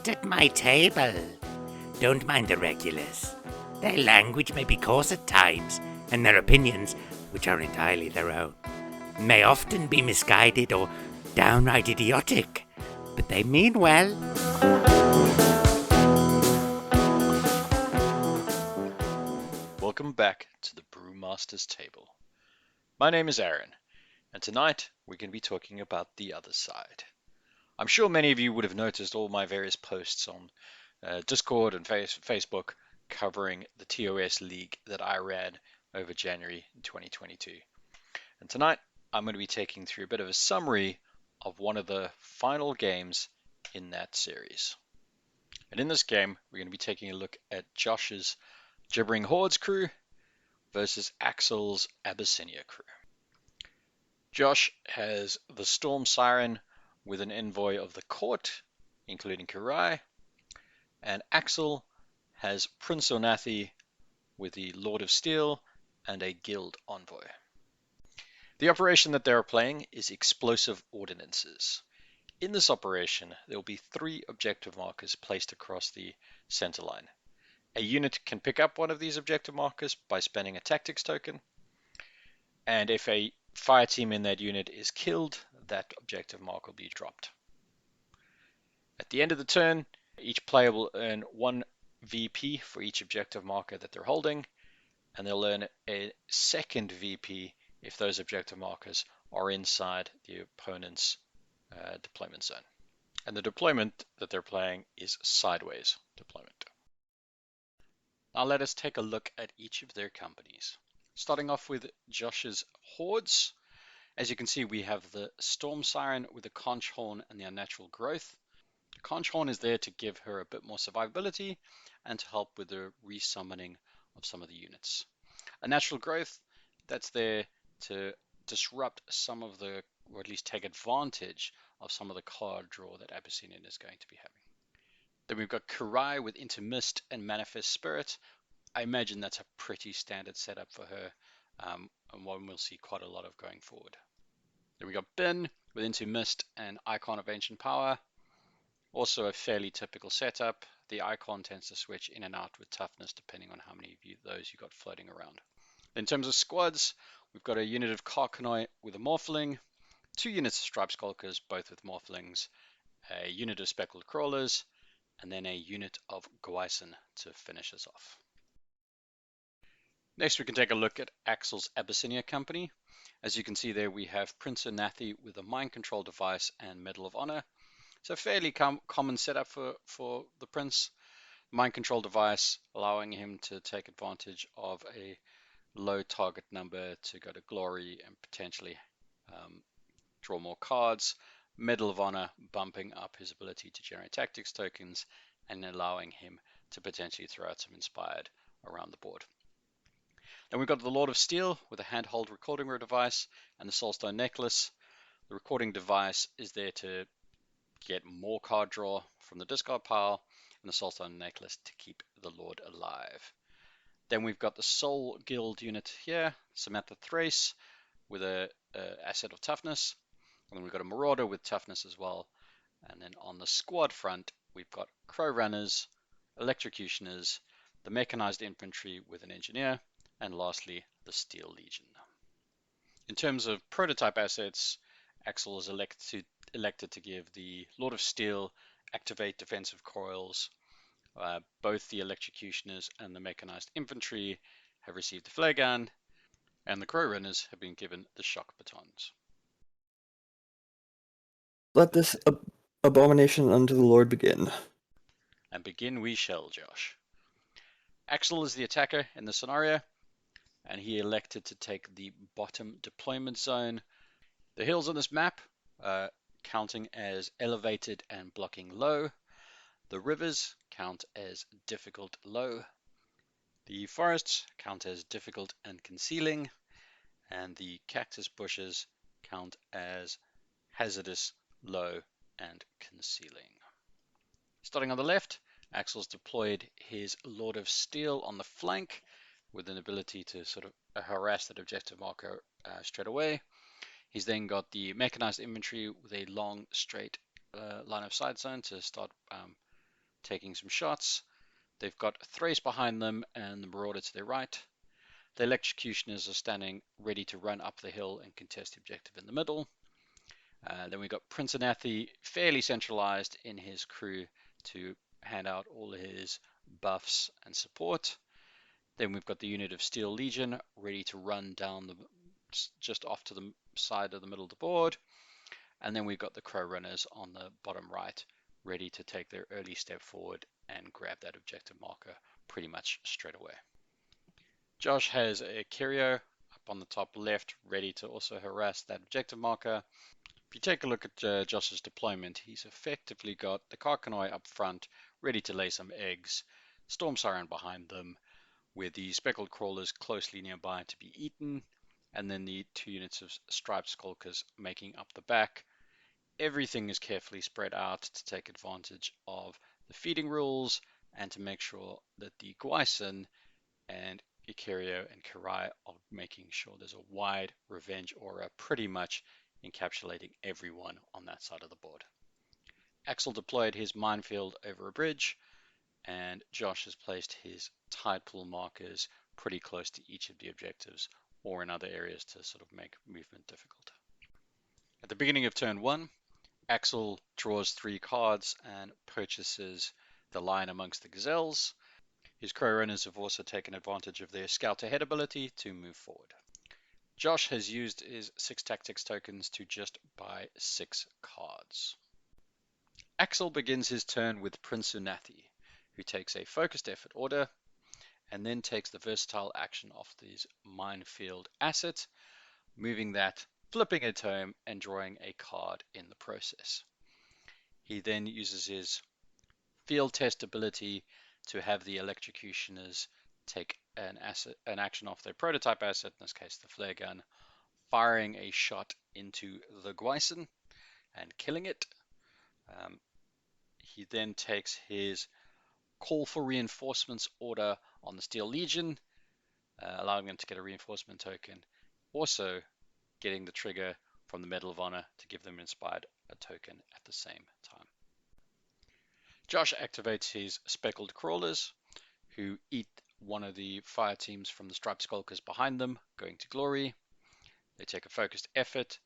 Not at my table. Don't mind the regulars. Their language may be coarse at times, and their opinions, which are entirely their own, may often be misguided or downright idiotic, but they mean well. Welcome back to the Brewmaster's Table. My name is Arran, and tonight we're going to be talking about the other side. I'm sure many of you would have noticed all my various posts on Discord and Facebook covering the TOS League that I ran over January 2022. And tonight I'm going to be taking through a bit of a summary of one of the final games in that series. And in this game, we're going to be taking a look at Josh's Gibbering Hordes crew versus Axel's Abyssinia crew. Josh has the Stormsiren with an Envoy of the Court, including Kirai, and Axel has Prince Unathi with the Lord of Steel and a Guild Envoy. The operation that they are playing is Explosive Ordinances. In this operation, there will be 3 objective markers placed across the center line. A unit can pick up one of these objective markers by spending a tactics token, and if a fire team in that unit is killed, that objective mark will be dropped. At the end of the turn, each player will earn 1 VP for each objective marker that they're holding, and they'll earn a second VP if those objective markers are inside the opponent's deployment zone. And the deployment that they're playing is sideways deployment. Now let us take a look at each of their companies. Starting off with Josh's Hordes. As you can see, we have the Stormsiren with the Conch Horn and the Unnatural Growth. The Conch Horn is there to give her a bit more survivability and to help with the resummoning of some of the units. Unnatural Growth, that's there to disrupt some of the, or at least take advantage of some of the card draw that Abyssinia is going to be having. Then we've got Kirai with Intermist and Manifest Spirit. I imagine that's a pretty standard setup for her, and one we'll see quite a lot of going forward. Then we got Binh with Intermist and Icon of Ancient Power. Also a fairly typical setup. The icon tends to switch in and out with Toughness depending on how many of those you got floating around. In terms of squads, we've got a unit of Karkinoi with a Morphling, 2 units of Striped Skulkers, both with Morphlings, a unit of Speckled Crawlers, and then a unit of Nguyen to finish us off. Next, we can take a look at Axel's Abyssinia company. As you can see there, we have Prince Unathi with a Mind Control device and Medal of Honor. It's a fairly common setup for the Prince. Mind Control device, allowing him to take advantage of a low target number to go to glory and potentially draw more cards. Medal of Honor, bumping up his ability to generate tactics tokens and allowing him to potentially throw out some inspired around the board. Then we've got the Lord of Steel with a handheld recording device and the Soulstone necklace. The recording device is there to get more card draw from the discard pile, and the Soulstone necklace to keep the Lord alive. Then we've got the Soul Guild unit here, Samantha Thrace with a asset of Toughness. And then we've got a Marauder with Toughness as well. And then on the squad front, we've got Crowrunners, Electrocutioners, the Mechanised Infantry with an Engineer, and lastly, the Steel Legion. In terms of prototype assets, Axel is elected to give the Lord of Steel activate defensive coils. Both the Electrocutioners and the Mechanized Infantry have received the flare gun, and the Crowrunners have been given the shock batons. Let this abomination unto the Lord begin. And begin we shall, Josh. Axel is the attacker in the scenario, and he elected to take the bottom deployment zone. The hills on this map counting as elevated and blocking low. The rivers count as difficult low. The forests count as difficult and concealing. And the cactus bushes count as hazardous, low, and concealing. Starting on the left, Axel's deployed his Lord of Steel on the flank with an ability to sort of harass that objective marker straight away. He's then got the Mechanized Infantry with a long, straight line of sight zone to start taking some shots. They've got Thrace behind them and the Marauder to their right. The Electrocutioners are standing ready to run up the hill and contest the objective in the middle. Then we've got Prince Unathi fairly centralized in his crew to hand out all his buffs and support. Then we've got the unit of Steel Legion ready to run down just off to the side of the middle of the board. And then we've got the Crowrunners on the bottom right ready to take their early step forward and grab that objective marker pretty much straight away. Josh has a Kirai up on the top left ready to also harass that objective marker. If you take a look at Josh's deployment, he's effectively got the Karkinoi up front ready to lay some eggs, Stormsiren behind them, with the Speckled Crawlers closely nearby to be eaten, and then the 2 units of striped Skulkers making up the back. Everything is carefully spread out to take advantage of the feeding rules and to make sure that the Nguyen and Kirai and Kirai are making sure there's a wide revenge aura pretty much encapsulating everyone on that side of the board. Axel deployed his minefield over a bridge, and Josh has placed his tide pool markers pretty close to each of the objectives or in other areas to sort of make movement difficult. At the beginning of turn 1, Axel draws 3 cards and purchases the line amongst the gazelles. His Crowrunners have also taken advantage of their scout ahead ability to move forward. Josh has used his 6 tactics tokens to just buy 6 cards. Axel begins his turn with Prince Unathi, who takes a focused effort order and then takes the versatile action off his minefield asset, moving that, flipping it home and drawing a card in the process. He then uses his field test ability to have the Electrocutioners take an action off their prototype asset, in this case the flare gun, firing a shot into the Nguyen and killing it. He then takes his call for reinforcements order on the Steel Legion, allowing them to get a reinforcement token, also getting the trigger from the Medal of Honor to give them inspired a token at the same time. Josh activates his Speckled Crawlers, who eat one of the fire teams from the striped Skulkers behind them, going to glory. They take a focused effort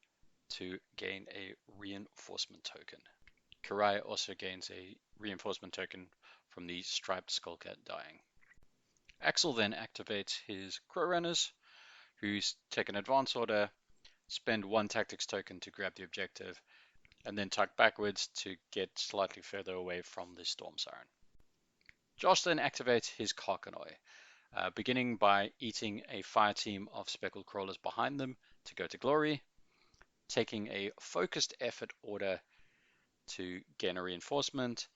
to gain a reinforcement token. Kirai also gains a reinforcement token from the striped Skulker dying. Axel then activates his Crowrunners, who take an advance order, spend 1 tactics token to grab the objective, and then tuck backwards to get slightly further away from the Stormsiren. Josh then activates his Karkinoi, beginning by eating a fire team of Speckled Crawlers behind them to go to glory, taking a focused effort order to gain a reinforcement,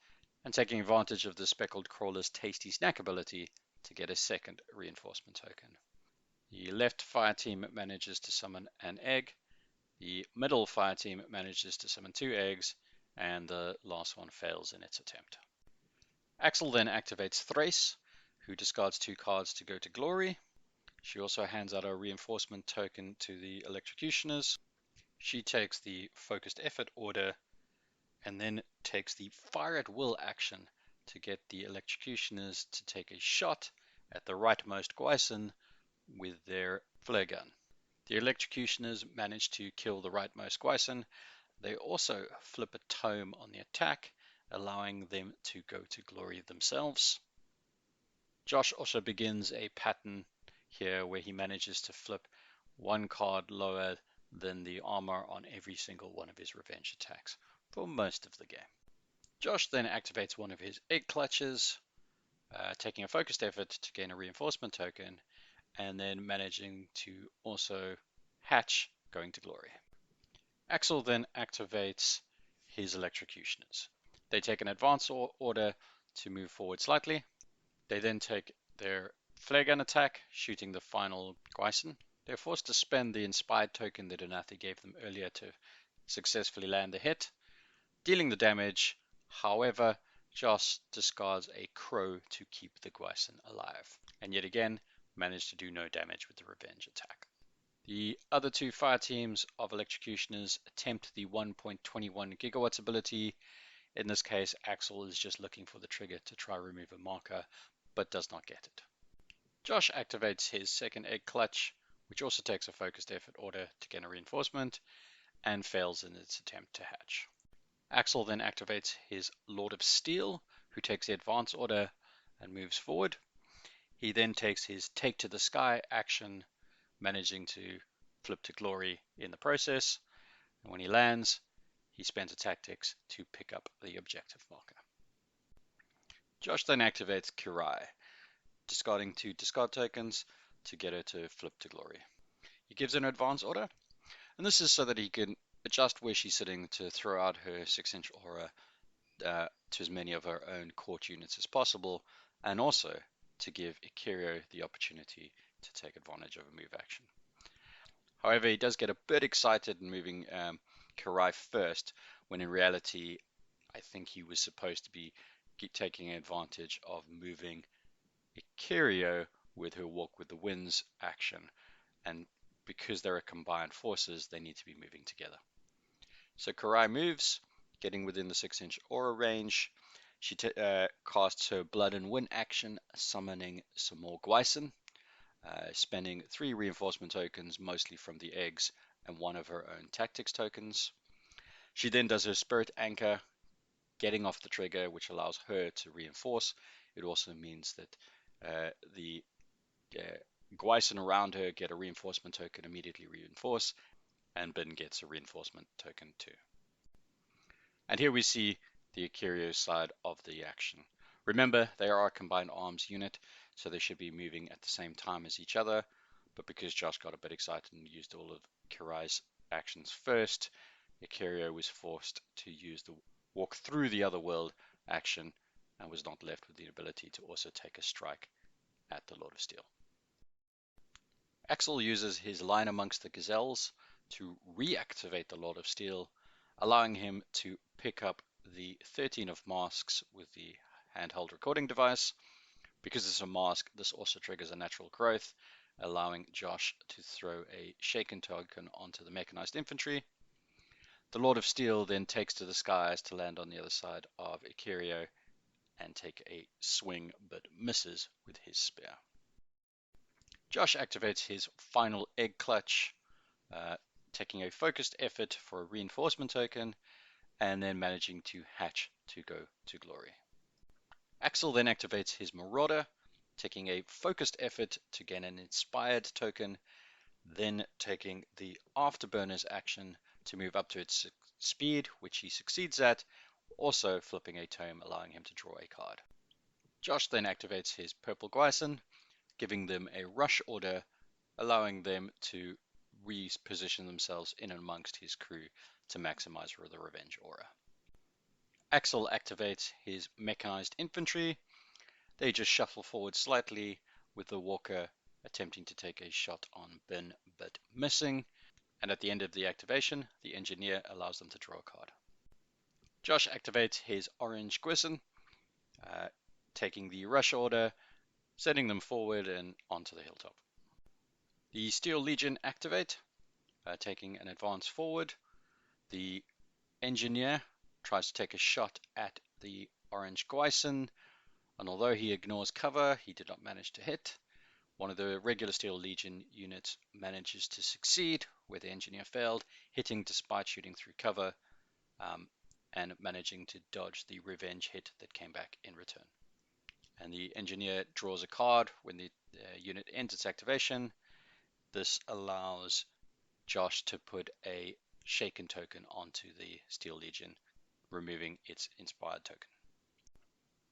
and taking advantage of the Speckled Crawler's tasty snack ability to get a 2nd reinforcement token. The left fire team manages to summon an egg, the middle fire team manages to summon 2 eggs, and the last one fails in its attempt. Axel then activates Thrace, who discards 2 cards to go to glory. She also hands out a reinforcement token to the Electrocutioners. She takes the focused effort order and then takes the fire at will action to get the Electrocutioners to take a shot at the rightmost Nguyen with their flare gun. The Electrocutioners manage to kill the rightmost Nguyen. They also flip a tome on the attack, allowing them to go to glory themselves. Josh also begins a pattern here where he manages to flip 1 card lower than the armor on every single one of his revenge attacks for most of the game. Josh then activates one of his egg clutches, taking a focused effort to gain a reinforcement token, and then managing to also hatch, going to glory. Axel then activates his Electrocutioners. They take an advance order to move forward slightly. They then take their flare gun attack, shooting the final Nguyen. They're forced to spend the inspired token that Unathi gave them earlier to successfully land the hit, dealing the damage. However, Josh discards a crow to keep the Nguyen alive, and yet again managed to do no damage with the revenge attack. The other 2 fire teams of Electrocutioners attempt the 1.21 gigawatts ability In this case, Axel is just looking for the trigger to try remove a marker, but does not get it. Josh activates his second egg clutch, which also takes a focused effort order to get a reinforcement, and fails in its attempt to hatch. Axel then activates his Lord of Steel, who takes the advance order and moves forward. He then takes his Take to the Sky action, managing to flip to glory in the process, and when he lands, he spends a tactics to pick up the objective marker. Josh then activates Kirai, discarding 2 discard tokens to get her to flip to glory. He gives an advance order, and this is so that he can adjust where she's sitting to throw out her 6-inch aura to as many of her own court units as possible, and also to give Ikirio the opportunity to take advantage of a move action. However, he does get a bit excited in moving Kirai first, when in reality, I think he was supposed to be taking advantage of moving Ikirio with her Walk with the Winds action, and because there are combined forces, they need to be moving together. So Kirai moves, getting within the 6-inch aura range. She casts her Blood and Wind action, summoning some more Nguyen, spending 3 reinforcement tokens, mostly from the eggs, and 1 of her own tactics tokens. She then does her Spirit Anchor, getting off the trigger, which allows her to reinforce. It also means that the Nguyen around her get a reinforcement token, immediately reinforce, and Binh gets a reinforcement token too. And here we see the Ikirio side of the action. Remember, they are a combined arms unit, so they should be moving at the same time as each other, but because Josh got a bit excited and used all of Kirai's actions first, Ikirio was forced to use the Walk Through the Other World action and was not left with the ability to also take a strike at the Lord of Steel. Axel uses his Line Amongst the Gazelles to reactivate the Lord of Steel, allowing him to pick up the 13 of masks with the handheld recording device. Because it's a mask, this also triggers a natural growth, allowing Josh to throw a shaken token onto the Mechanized Infantry. The Lord of Steel then takes to the skies to land on the other side of Ikirio and take a swing, but misses with his spear. Josh activates his final egg clutch, taking a focused effort for a reinforcement token, and then managing to hatch to go to glory. Axel then activates his Marauder, taking a focused effort to gain an inspired token, then taking the Afterburners action to move up to its speed, which he succeeds at, also flipping a tome, allowing him to draw a card. Josh then activates his Purple Nguyen, giving them a rush order, allowing them to reposition themselves in and amongst his crew to maximize the revenge aura. Axel activates his Mechanized Infantry. They just shuffle forward slightly, with the Walker attempting to take a shot on Binh but missing, and at the end of the activation, the Engineer allows them to draw a card. Josh activates his Orange Nguyen, taking the rush order, sending them forward and onto the hilltop. The Steel Legion activate, taking an advance forward. The Engineer tries to take a shot at the Orange Nguyen, and although he ignores cover, he did not manage to hit. One of the regular Steel Legion units manages to succeed, where the Engineer failed, hitting despite shooting through cover, and managing to dodge the revenge hit that came back in return. And the Engineer draws a card when the unit ends its activation. This allows Josh to put a shaken token onto the Steel Legion, removing its inspired token.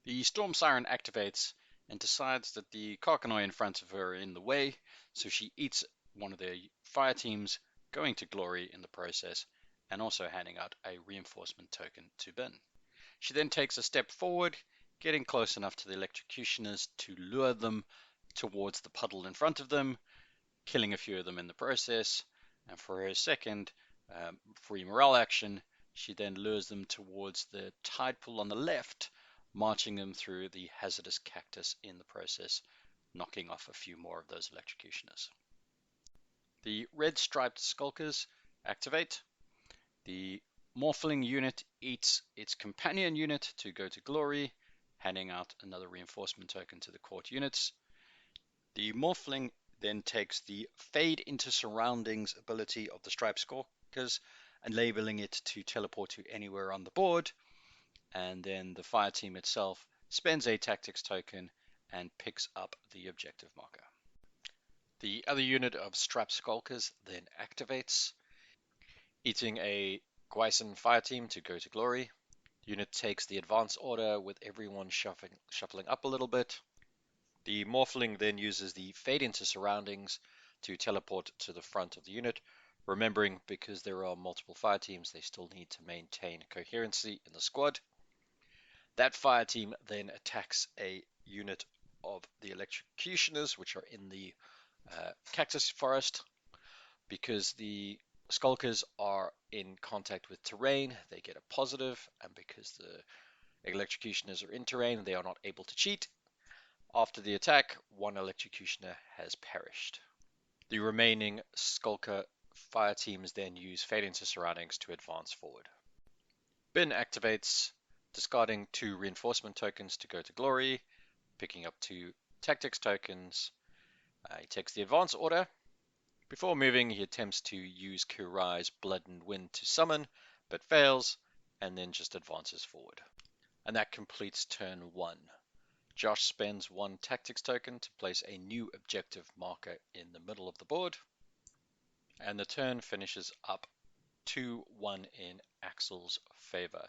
The Stormsiren activates and decides that the Karkinoi in front of her are in the way, so she eats one of the fire teams, going to glory in the process, and also handing out a reinforcement token to Binh. She then takes a step forward, getting close enough to the Electrocutioners to lure them towards the puddle in front of them, killing a few of them in the process, and for her second free morale action, she then lures them towards the tide pool on the left, marching them through the hazardous cactus in the process, knocking off a few more of those Electrocutioners. The red striped Skulkers activate. The Morphling unit eats its companion unit to go to glory, handing out another reinforcement token to the court units. The Morphling then takes the Fade into Surroundings ability of the Striped Skulkers, enabling it to teleport to anywhere on the board, and then the fire team itself spends a tactics token and picks up the objective marker. The other unit of Striped Skulkers then activates, eating a Nguyen fire team to go to glory. The unit takes the advance order with everyone shuffling up a little bit. The Morphling then uses the Fade into Surroundings to teleport to the front of the unit, remembering because there are multiple fire teams, they still need to maintain coherency in the squad. That fire team then attacks a unit of the Electrocutioners, which are in the cactus forest. Because the Skulkers are in contact with terrain, they get a positive, and because the Electrocutioners are in terrain, they are not able to cheat. After the attack, one Electrocutioner has perished. The remaining Skulker fire teams then use Fade into Surroundings to advance forward. Binh activates, discarding 2 reinforcement tokens to go to glory, picking up 2 tactics tokens. He takes the advance order. Before moving, he attempts to use Kirai's Blood and Wind to summon, but fails, and then just advances forward. And that completes turn 1. Josh spends 1 tactics token to place a new objective marker in the middle of the board, and the turn finishes up 2-1 in Axel's favor.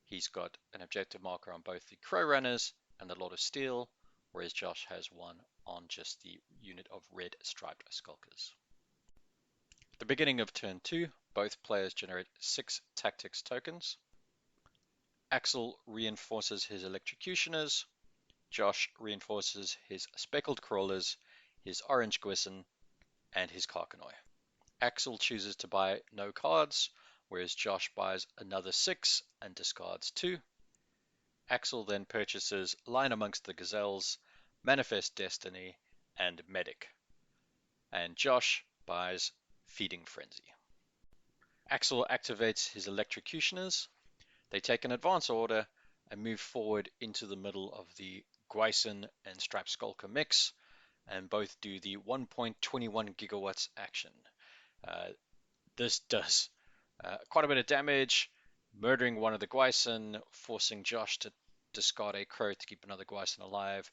He's got an objective marker on both the Crowrunners and the Lord of Steel, whereas Josh has one on just the unit of red striped Skulkers. At the beginning of turn 2, both players generate 6 tactics tokens. Axel reinforces his Electrocutioners, Josh reinforces his Speckled Crawlers, his Orange Nguyen, and his Karkinoi. Axel chooses to buy no cards, whereas Josh buys another 6 and discards 2. Axel then purchases Line Amongst the Gazelles, Manifest Destiny, and Medic. And Josh buys Feeding Frenzy. Axel activates his Electrocutioners. They take an advance order and move forward into the middle of the Nguyen and Striped Skulker mix, and both do the 1.21 gigawatts action. This does quite a bit of damage, murdering one of the Nguyen, forcing Josh to discard a crow to keep another Nguyen alive,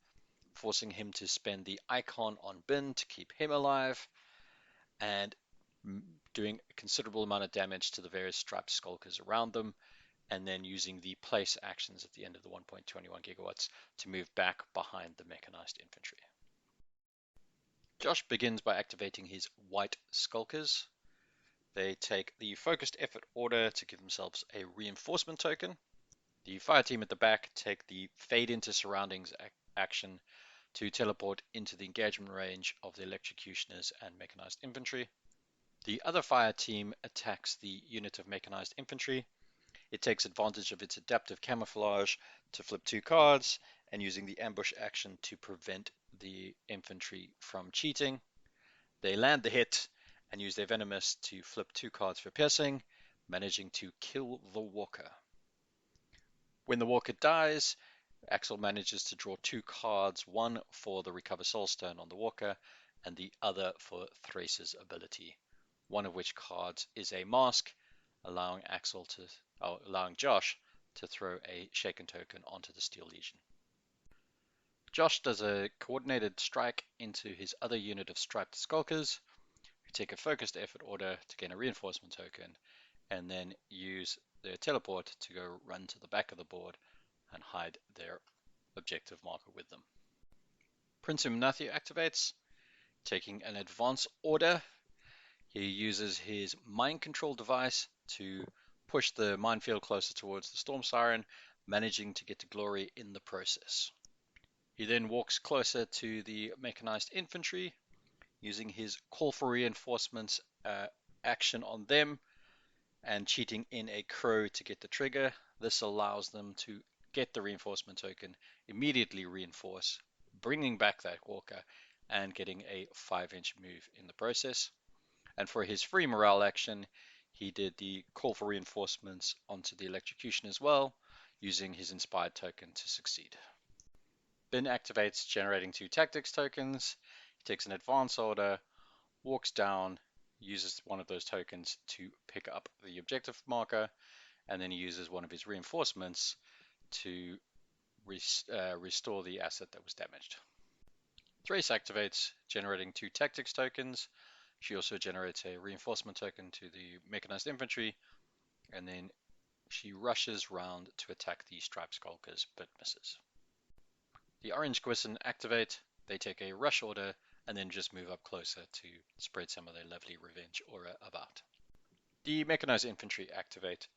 forcing him to spend the icon on Binh to keep him alive, and doing a considerable amount of damage to the various striped skulkers around them, and then using the place actions at the end of the 1.21 gigawatts to move back behind the mechanized infantry. Josh begins by activating his white skulkers. They take the focused effort order to give themselves a reinforcement token. The fire team at the back take the Fade into Surroundings action to teleport into the engagement range of the Electrocutioners and Mechanized Infantry. The other fire team attacks the unit of Mechanized Infantry. It takes advantage of its adaptive camouflage to flip 2 cards, and using the ambush action to prevent the infantry from cheating. They land the hit and use their venomous to flip 2 cards for piercing, managing to kill the walker. When the walker dies, Axel manages to draw 2 cards, one for the Recover Soulstone on the walker, and the other for Thrace's ability, one of which cards is a mask, allowing Josh to throw a Shaken token onto the Steel Legion. Josh does a coordinated strike into his other unit of striped skulkers, who take a focused effort order to gain a reinforcement token, and then use their teleport to go run to the back of the board and hide their objective marker with them. Prince Unathi activates, taking an advance order. He uses his mind control device to push the minefield closer towards the Stormsiren, managing to get to glory in the process. He then walks closer to the mechanized infantry, using his call for reinforcements action on them, and cheating in a crow to get the trigger. This allows them to get the reinforcement token, immediately reinforce, bringing back that walker, and getting a 5-inch move in the process. And for his free morale action, he did the call for reinforcements onto the Electrocution as well, using his inspired token to succeed. Binh activates, generating 2 tactics tokens. He takes an advance order, walks down, uses one of those tokens to pick up the objective marker, and then he uses one of his reinforcements to restore the asset that was damaged. Thrace activates, generating 2 tactics tokens. She also generates a reinforcement token to the Mechanised Infantry, and then she rushes round to attack the Striped Skulkers, but misses. The Orange Nguyen activate, they take a rush order, and then just move up closer to spread some of their lovely revenge aura about. The Mechanized Infantry activate,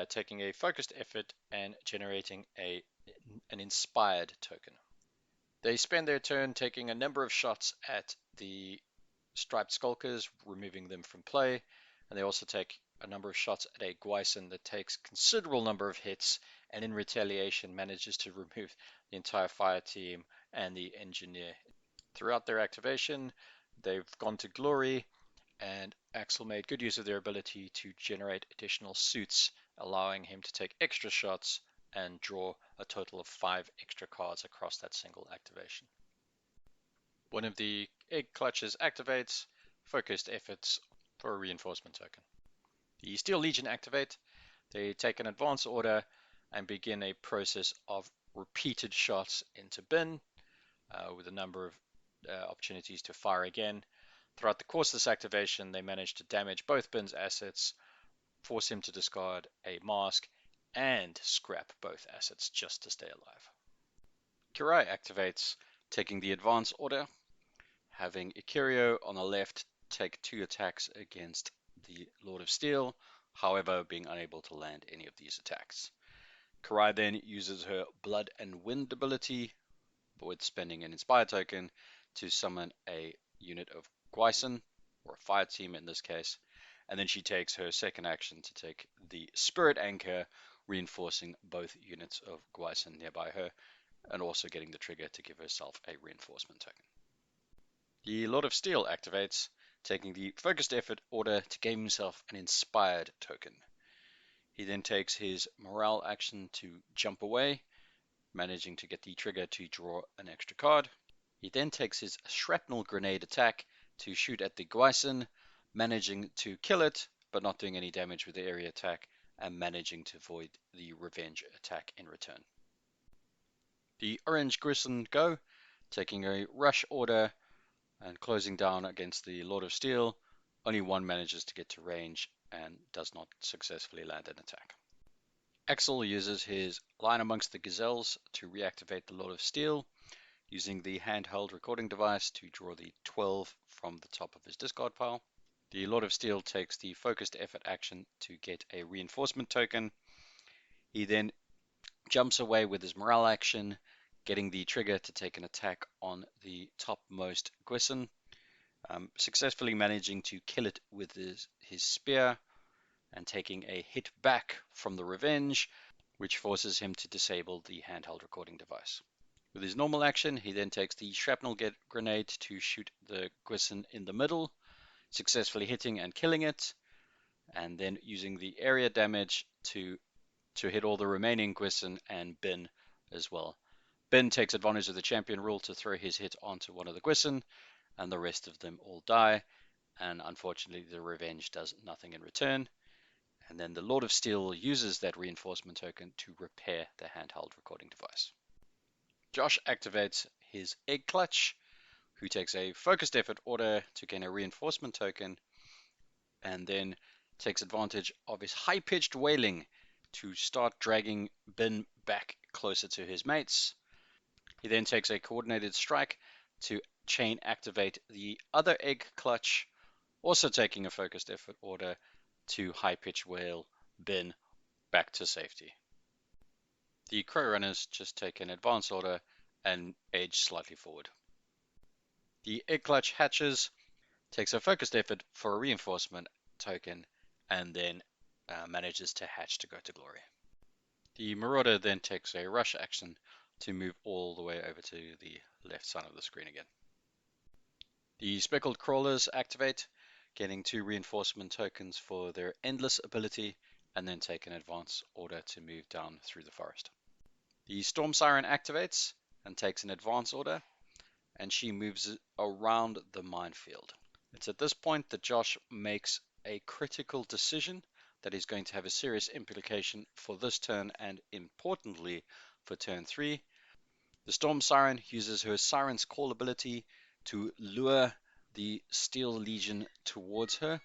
taking a focused effort and generating an inspired token. They spend their turn taking a number of shots at the Striped Skulkers, removing them from play, and they also take a number of shots at a Nguyen that takes considerable number of hits, and in retaliation manages to remove the entire fire team and the engineer. Throughout their activation, they've gone to glory, and Axel made good use of their ability to generate additional suits, allowing him to take extra shots and draw a total of 5 extra cards across that single activation. One of the egg clutches activates, focused efforts for a reinforcement token. The Steel Legion activate, they take an advance order and begin a process of repeated shots into Binh, with a number of opportunities to fire again. Throughout the course of this activation, they manage to damage both Binh's assets, force him to discard a mask, and scrap both assets just to stay alive. Kirai activates, taking the advance order, having Ikirio on the left take 2 attacks against the Lord of Steel, however being unable to land any of these attacks. Kirai then uses her Blood and Wind ability, with spending an Inspired token, to summon a unit of Nguyen, or a fire team in this case, and then she takes her second action to take the Spirit Anchor, reinforcing both units of Nguyen nearby her, and also getting the trigger to give herself a reinforcement token. The Lord of Steel activates, taking the focused effort order to gain himself an inspired token. He then takes his morale action to jump away, managing to get the trigger to draw an extra card. He then takes his shrapnel grenade attack to shoot at the Nguyen, managing to kill it, but not doing any damage with the area attack, and managing to avoid the revenge attack in return. The Orange Nguyen go, taking a rush order and closing down against the Lord of Steel. Only one manages to get to range and does not successfully land an attack. Axel uses his Line Amongst the Gazelles to reactivate the Lord of Steel, using the handheld recording device to draw the 12 from the top of his discard pile. The Lord of Steel takes the focused effort action to get a reinforcement token. He then jumps away with his morale action, getting the trigger to take an attack on the topmost Nguyen, successfully managing to kill it with his spear, and taking a hit back from the revenge, which forces him to disable the handheld recording device. With his normal action, he then takes the shrapnel grenade to shoot the Nguyen in the middle, successfully hitting and killing it, and then using the area damage to hit all the remaining Nguyen and Binh as well. Binh takes advantage of the champion rule to throw his hit onto one of the Nguyen, and the rest of them all die, and unfortunately the revenge does nothing in return. And then the Lord of Steel uses that reinforcement token to repair the handheld recording device. Josh activates his Egg Clutch, who takes a focused effort order to gain a reinforcement token, and then takes advantage of his high-pitched wailing to start dragging Binh back closer to his mates. He then takes a coordinated strike to chain activate the other Egg Clutch, also taking a focused effort order to high-pitch wail Binh back to safety. The Crowrunners just take an advance order and edge slightly forward. The Egg Clutch hatches, takes a focused effort for a reinforcement token, and then manages to hatch to go to glory. The Marauder then takes a rush action to move all the way over to the left side of the screen again. The Speckled Crawlers activate, getting 2 reinforcement tokens for their Endless ability, and then take an advance order to move down through the forest. The Stormsiren activates and takes an advance order, and she moves around the minefield. It's at this point that Josh makes a critical decision that is going to have a serious implication for this turn and importantly for turn 3. The Stormsiren uses her Siren's Call ability to lure the Steel Legion towards her.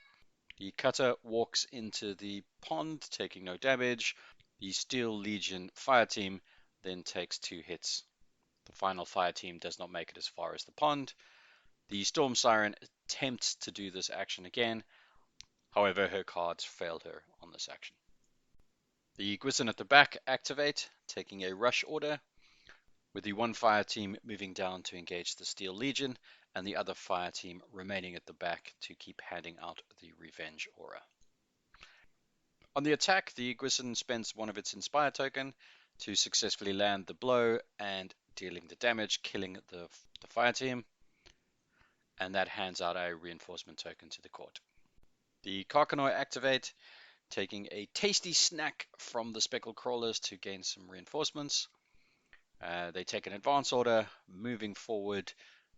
The cutter walks into the pond, taking no damage. The Steel Legion fire team then takes 2 hits. The final fire team does not make it as far as the pond. The Stormsiren attempts to do this action again, however her cards failed her on this action. The Nguyen at the back activate, taking a rush order, with the 1 fire team moving down to engage the Steel Legion, and the other fire team remaining at the back to keep handing out the Revenge Aura. On the attack, the Nguyen spends 1 of its Inspire token to successfully land the blow and dealing the damage, killing the fire team, and that hands out a reinforcement token to the court. The Karkinoi activate, taking a tasty snack from the Speckled Crawlers to gain some reinforcements. They take an advance order, moving forward,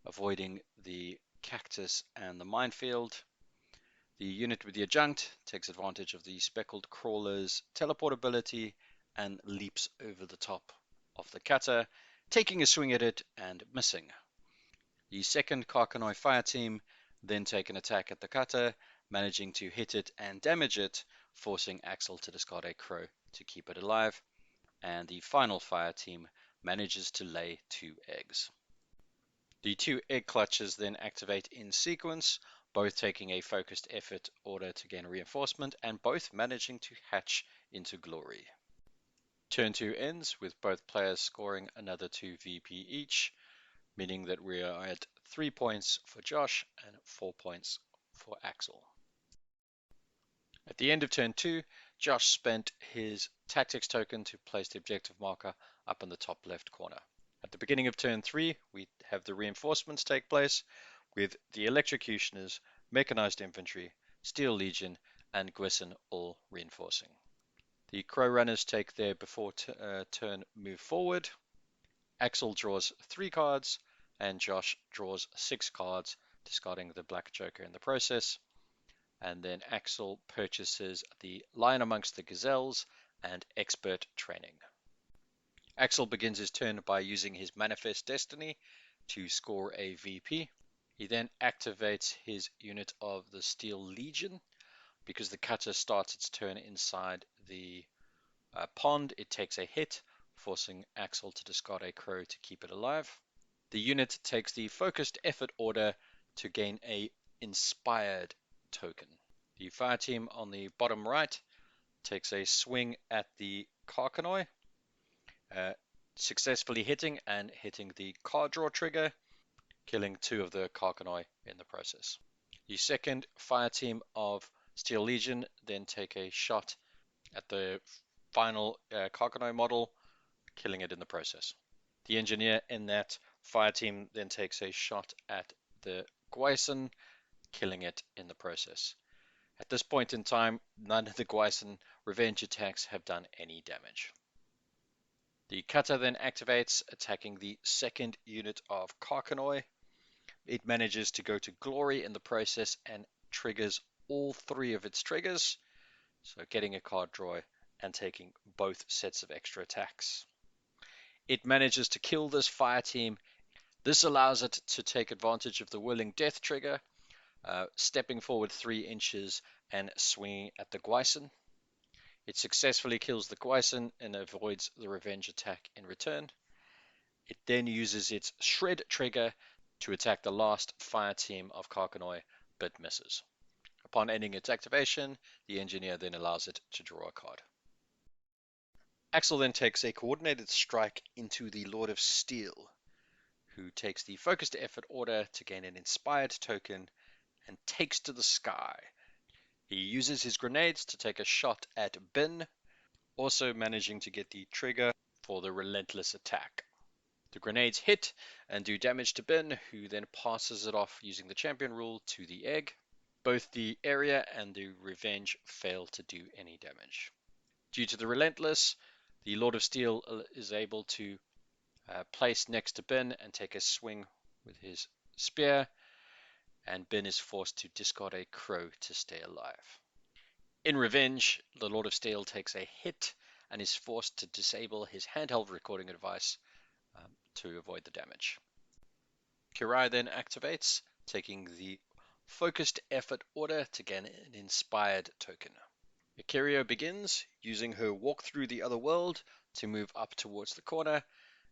avoiding the cactus and the minefield. The unit with the adjunct takes advantage of the Speckled Crawlers' teleport ability and leaps over the top of the cutter, taking a swing at it and missing. The second Karkinoi fire team then take an attack at the cutter, managing to hit it and damage it, forcing Axel to discard a crow to keep it alive. And the final fire team manages to lay 2 eggs. The 2 egg clutches then activate in sequence, both taking a focused effort order to gain reinforcement and both managing to hatch into glory. Turn 2 ends with both players scoring another 2 VP each, meaning that we are at 3 points for Josh and 4 points for Axel. At the end of turn 2, Josh spent his tactics token to place the objective marker up in the top left corner. At the beginning of turn 3, we have the reinforcements take place with the Electrocutioners, Mechanized Infantry, Steel Legion, and Nguyen all reinforcing. The Crowrunners take their before turn move forward. Axel draws 3 cards, and Josh draws 6 cards, discarding the Black Joker in the process. And then Axel purchases the Lion Amongst the Gazelles and Expert Training. Axel begins his turn by using his Manifest Destiny to score a VP. He then activates his unit of the Steel Legion. Because the cutter starts its turn inside the pond, it takes a hit, forcing Axel to discard a crow to keep it alive. The unit takes the focused effort order to gain a inspired token. The fire team on the bottom right takes a swing at the Karkinoi, successfully hitting the card draw trigger, killing 2 of the Karkinoi in the process. The second fire team of Steel Legion then take a shot at the final Karkinoi model, killing it in the process. The engineer in that fire team then takes a shot at the Nguyen, killing it in the process. At this point in time, none of the Nguyen revenge attacks have done any damage. The cutter then activates, attacking the second unit of Karkinoi. It manages to go to glory in the process and triggers all 3 of its triggers, so getting a card draw and taking both sets of extra attacks. It manages to kill this fire team. This allows it to take advantage of the Whirling Death trigger, stepping forward 3 inches and swinging at the Nguyen. It successfully kills the Nguyen and avoids the revenge attack in return. It then uses its Shred trigger to attack the last fire team of Karkinoi, but misses. Upon ending its activation, the engineer then allows it to draw a card. Axel then takes a coordinated strike into the Lord of Steel, who takes the focused effort order to gain an inspired token and takes to the sky. He uses his grenades to take a shot at Binh, also managing to get the trigger for the relentless attack. The grenades hit and do damage to Binh, who then passes it off using the champion rule to the egg. Both the area and the revenge fail to do any damage. Due to the relentless, the Lord of Steel is able to place next to Binh and take a swing with his spear, and Binh is forced to discard a crow to stay alive. In revenge, the Lord of Steel takes a hit and is forced to disable his handheld recording device to avoid the damage. Kirai then activates, taking the focused effort order to gain an inspired token. Akirio begins, using her walk through the other world to move up towards the corner,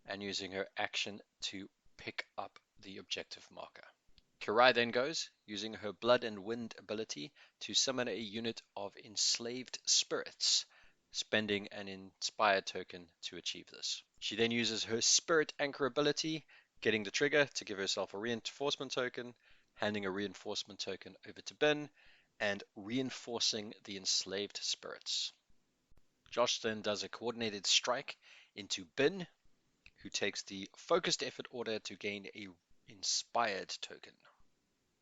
and using her action to pick up the objective marker. Kirai then goes, using her Blood and Wind ability to summon a unit of enslaved spirits, spending an inspired token to achieve this. She then uses her Spirit Anchor ability, getting the trigger to give herself a reinforcement token, handing a reinforcement token over to Binh, and reinforcing the enslaved spirits. Josh then does a coordinated strike into Binh, who takes the focused effort order to gain a inspired token.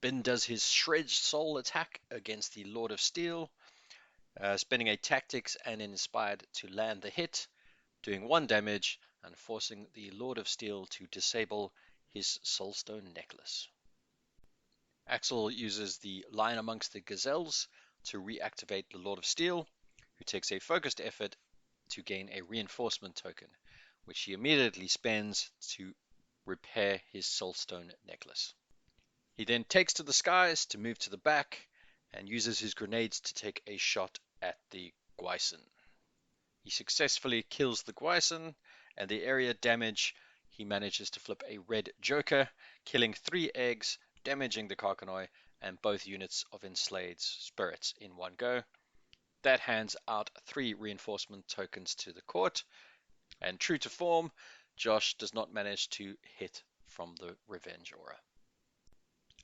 Binh does his Shred Soul attack against the Lord of Steel, spending a tactics and an inspired to land the hit, doing 1 damage and forcing the Lord of Steel to disable his Soulstone necklace. Axel uses the Lion Amongst the Gazelles to reactivate the Lord of Steel, who takes a focused effort to gain a reinforcement token, which he immediately spends to repair his Soulstone necklace. He then takes to the skies to move to the back and uses his grenades to take a shot at the Nguyen. He successfully kills the Nguyen, and the area damage, he manages to flip a red joker, killing 3 eggs, damaging the Karkinoi and both units of enslaved spirits in one go. That hands out 3 reinforcement tokens to the court, and true to form, Josh does not manage to hit from the revenge aura.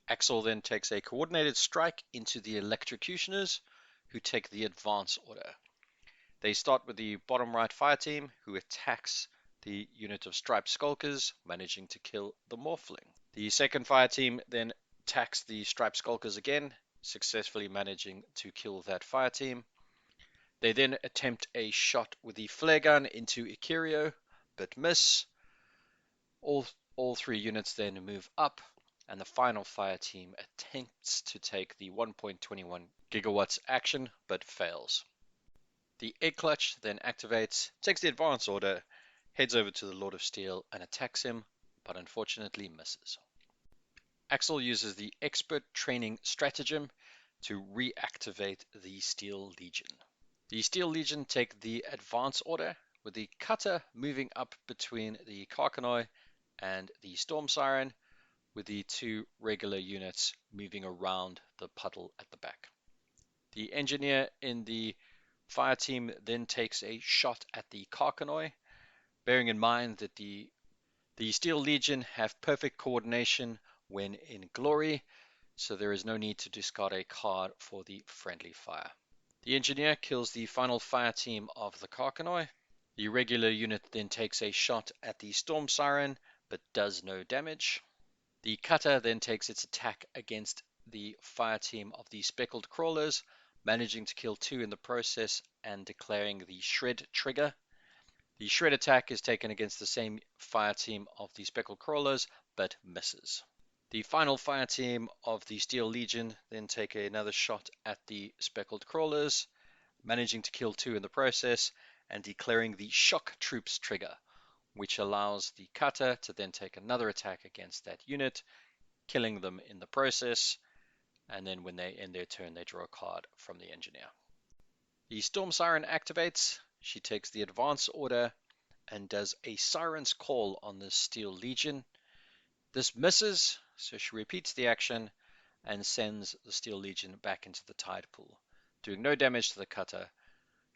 Axel then takes a coordinated strike into the Electrocutioners, who take the advance order. They start with the bottom right fire team, who attacks the unit of striped Skulkers, managing to kill the Morphling. The second fire team then attacks the striped Skulkers again, successfully managing to kill that fire team. They then attempt a shot with the flare gun into Akirio, but miss. All 3 units then move up, and the final fire team attempts to take the 1.21 gigawatts action, but fails. The Egg Clutch then activates, takes the advance order, heads over to the Lord of Steel and attacks him, but unfortunately misses. Axel uses the Expert Training Stratagem to reactivate the Steel Legion. The Steel Legion take the advance order, with the Cutter moving up between the Karkinoi and the Stormsiren, with the 2 regular units moving around the puddle at the back. The Engineer in the fire team then takes a shot at the Karkinoi, bearing in mind that the Steel Legion have perfect coordination when in glory, so there is no need to discard a card for the friendly fire. The Engineer kills the final fire team of the Karkinoi. The regular unit then takes a shot at the Stormsiren, but does no damage. The Cutter then takes its attack against the fire team of the Speckled Crawlers, managing to kill 2 in the process and declaring the Shred trigger. The Shred attack is taken against the same fire team of the Speckled Crawlers, but misses. The final fire team of the Steel Legion then take another shot at the Speckled Crawlers, managing to kill 2 in the process and declaring the Shock Troops trigger, which allows the Cutter to then take another attack against that unit, killing them in the process, and then when they end their turn, they draw a card from the Engineer. The Stormsiren activates. She takes the advance order and does a Siren's Call on the Steel Legion. This misses, so she repeats the action and sends the Steel Legion back into the tide pool, doing no damage to the Cutter,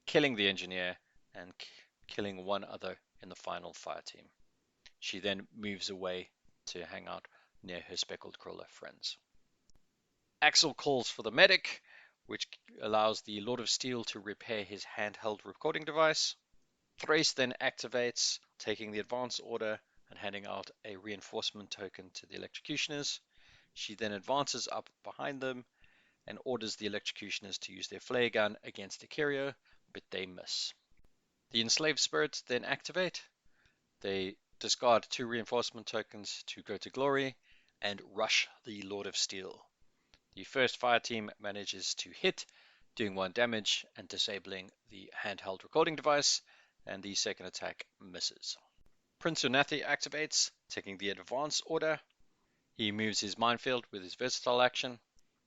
killing the Engineer, and killing 1 other in the final fire team. She then moves away to hang out near her Speckled Crawler friends. Axel calls for the medic, which allows the Lord of Steel to repair his handheld recording device. Thrace then activates, taking the advance order and handing out a reinforcement token to the Electrocutioners. She then advances up behind them and orders the Electrocutioners to use their flare gun against Icario, but they miss. The enslaved spirits then activate. They discard 2 reinforcement tokens to go to glory and rush the Lord of Steel. The first fire team manages to hit, doing 1 damage and disabling the handheld recording device, and the second attack misses. Prince Unathi activates, taking the advance order. He moves his minefield with his versatile action.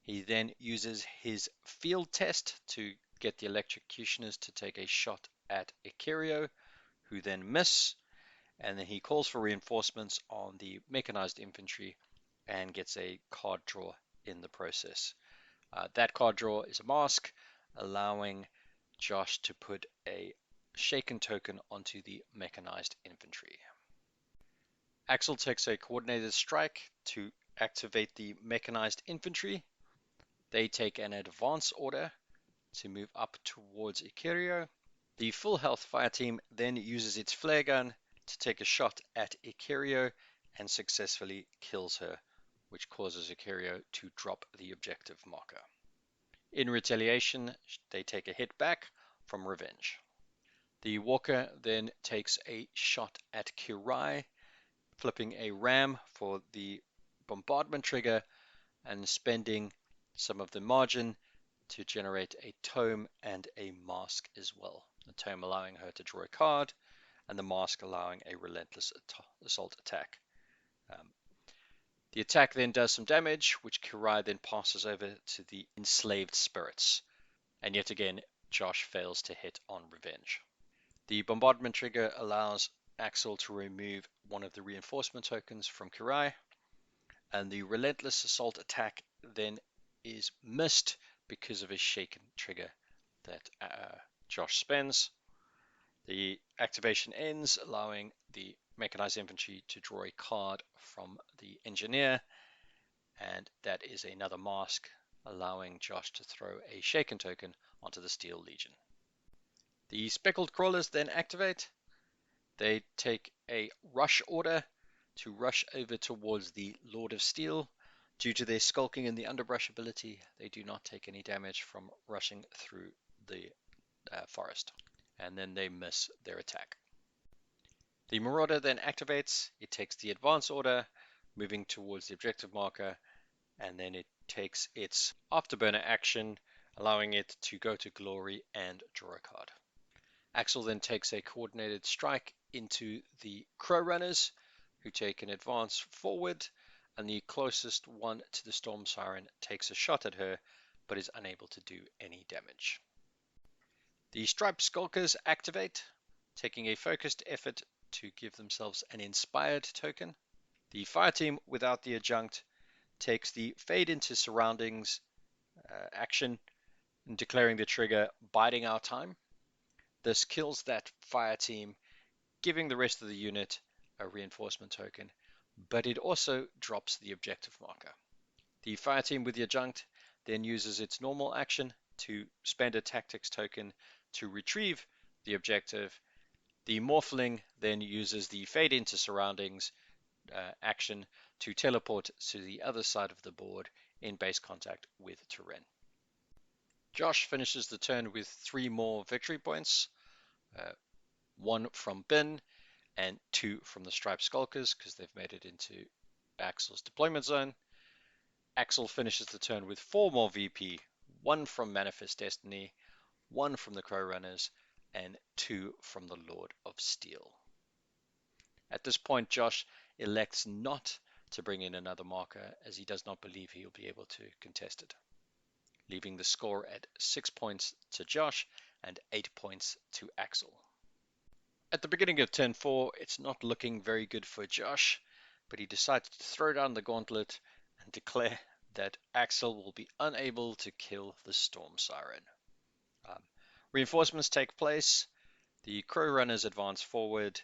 He then uses his field test to get the Electrocutioners to take a shot at Icario, who then miss, and then he calls for reinforcements on the Mechanized Infantry and gets a card draw in the process. That card draw is a mask, allowing Josh to put a shaken token onto the Mechanized Infantry. Axel takes a coordinated strike to activate the Mechanized Infantry. They take an advance order to move up towards Icario. The full health fire team then uses its flare gun to take a shot at Icario and successfully kills her, which causes Icario to drop the objective marker. In retaliation, they take a hit back from revenge. The walker then takes a shot at Kirai, flipping a ram for the bombardment trigger and spending some of the margin to generate a tome and a mask as well. The tome allowing her to draw a card, and the mask allowing a relentless assault attack. The attack then does some damage, which Kirai then passes over to the enslaved spirits. And yet again, Josh fails to hit on revenge. The bombardment trigger allows Axel to remove 1 of the reinforcement tokens from Kirai, and the relentless assault attack then is missed because of a shaken trigger that Josh spends. The activation ends, allowing the Mechanized Infantry to draw a card from the Engineer, and that is another mask, allowing Josh to throw a shaken token onto the Steel Legion. The Speckled Crawlers then activate. They take a rush order to rush over towards the Lord of Steel. Due to their skulking in the underbrush ability, they do not take any damage from rushing through the forest, and then they miss their attack. The Marauder then activates. It takes the advance order, moving towards the objective marker, and then it takes its afterburner action, allowing it to go to glory and draw a card. Axel then takes a coordinated strike into the Crowrunners, who take an advance forward, and the closest one to the Stormsiren takes a shot at her, but is unable to do any damage. The Striped Skulkers activate, taking a focused effort to give themselves an inspired token. The fire team without the adjunct takes the Fade into Surroundings action, and declaring the trigger Biding Our Time. This kills that fire team, giving the rest of the unit a reinforcement token, but it also drops the objective marker. The fire team with the adjunct then uses its normal action to spend a tactics token to retrieve the objective. The Morphling then uses the Fade into Surroundings action to teleport to the other side of the board in base contact with terrain. Josh finishes the turn with 3 more victory points, 1 from Binh and 2 from the Striped Skulkers because they've made it into Axel's deployment zone. Axel finishes the turn with 4 more VP, 1 from Manifest Destiny, 1 from the Crowrunners, and 2 from the Lord of Steel. At this point, Josh elects not to bring in another marker as he does not believe he'll be able to contest it, leaving the score at 6 points to Josh and 8 points to Axel. At the beginning of turn 4, it's not looking very good for Josh, but he decides to throw down the gauntlet and declare that Axel will be unable to kill the Stormsiren. Reinforcements take place, the Crowrunners advance forward,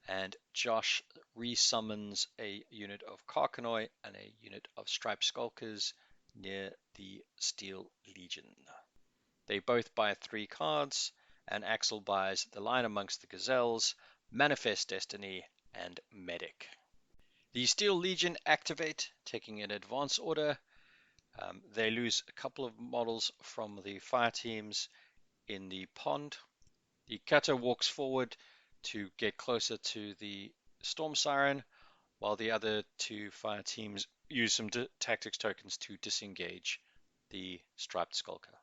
and Josh resummons a unit of Karkinoi and a unit of Striped Skulkers near the Steel Legion. They both buy 3 cards, and Axel buys the Lion Amongst the Gazelles, Manifest Destiny, and Medic. The Steel Legion activate, taking an advance order. They lose a couple of models from the fire teams in the pond. The Kata walks forward to get closer to the Stormsiren, while the other two fire teams use some tactics tokens to disengage the Striped Skulker.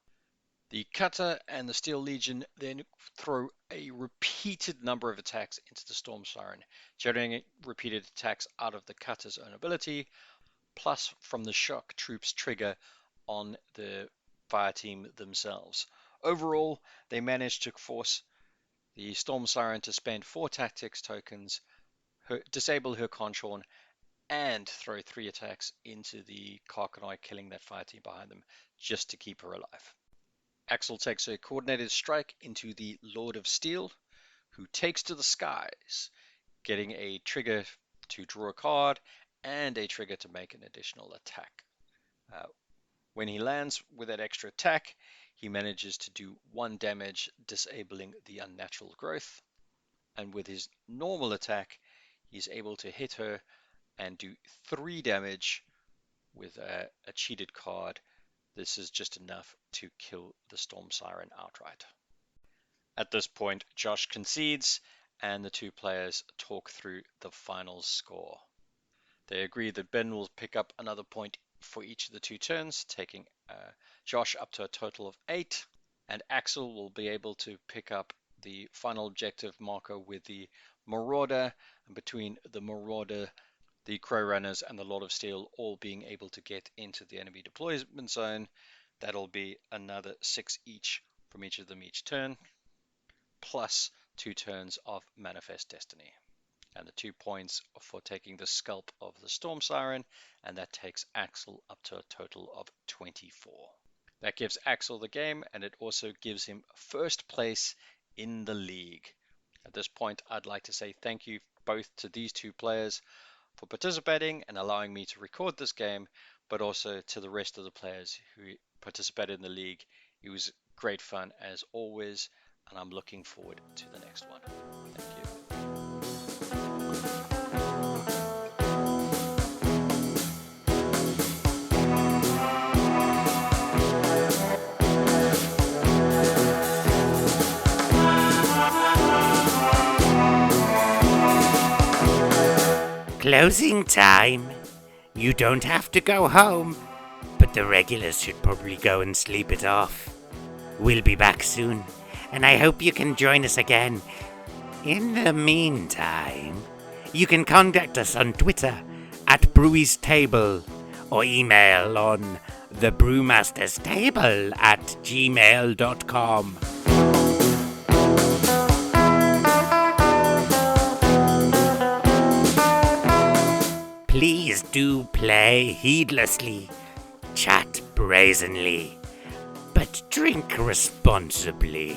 The Kata and the Steel Legion then throw a repeated number of attacks into the Stormsiren, generating repeated attacks out of the Kata's own ability, plus from the shock troops trigger on the fire team themselves. Overall, they managed to force the Stormsiren to spend 4 tactics tokens, disable her Conch, and throw 3 attacks into the Karkinoi, killing that fire team behind them just to keep her alive. Axel takes a coordinated strike into the Lord of Steel, who takes to the skies, getting a trigger to draw a card and a trigger to make an additional attack. When he lands with that extra attack, he manages to do 1 damage, disabling the Unnatural growth. And with his normal attack, he's able to hit her and do 3 damage with a cheated card. This is just enough to kill the Stormsiren outright. At this point, Josh concedes, and the 2 players talk through the final score. They agree that Binh will pick up another point for each of the 2 turns, taking Josh up to a total of 8, and Axel will be able to pick up the final objective marker with the Marauder, and between the Marauder, the Crowrunners, and the Lord of Steel all being able to get into the enemy deployment zone. That'll be another 6 each from each of them each turn, plus 2 turns of Manifest Destiny. And the 2 points for taking the scalp of the Stormsiren, and that takes Axel up to a total of 24. That gives Axel the game, and it also gives him first place in the league. At this point, I'd like to say thank you both to these 2 players for participating and allowing me to record this game, but also to the rest of the players who participated in the league. It was great fun as always, and I'm looking forward to the next one. Thank you. Closing time. You don't have to go home, but the regulars should probably go and sleep it off. We'll be back soon, and I hope you can join us again. In the meantime, you can contact us on Twitter at Brewy's Table or email on thebrewmasterstable@gmail.com. Please do play heedlessly, chat brazenly, but drink responsibly.